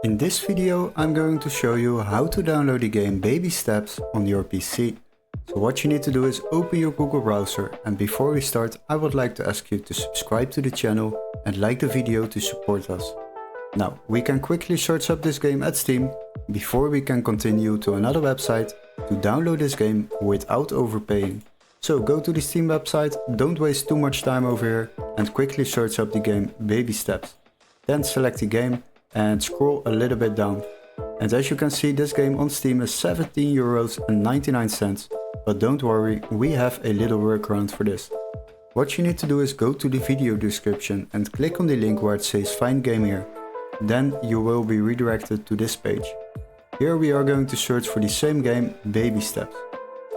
In this video I'm going to show you how to download the game Baby Steps on your PC. So what you need to do is open your Google browser, and before we start I would like to ask you to subscribe to the channel and like the video to support us. Now we can quickly search up this game at Steam before we can continue to another website to download this game without overpaying. So go to the Steam website, don't waste too much time over here and quickly search up the game Baby Steps. Then select the game and scroll a little bit down. And as you can see, this game on Steam is €17.99, but don't worry, we have a little workaround for this. What you need to do is go to the video description and click on the link where it says find game here. Then you will be redirected to this page. Here we are going to search for the same game, Baby Steps.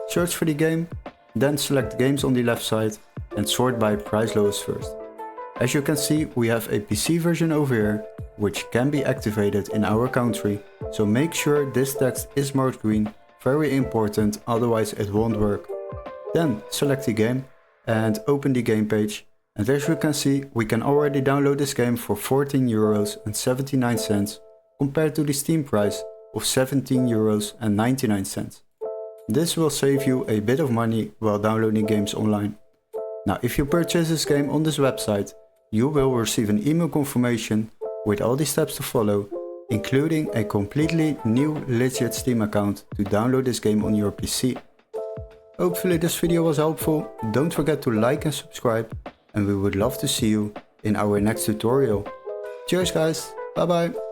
Search for the game, then select games on the left side and sort by price lowest first. As you can see, we have a PC version over here, which can be activated in our country, so make sure this text is marked green, very important, otherwise it won't work. Then select the game and open the game page, and as you can see, we can already download this game for €14.79 compared to the Steam price of €17.99. This will save you a bit of money while downloading games online. Now if you purchase this game on this website, you will receive an email confirmation with all the steps to follow, including a completely new legit Steam account to download this game on your PC. Hopefully this video was helpful, don't forget to like and subscribe, and we would love to see you in our next tutorial. Cheers guys, bye bye!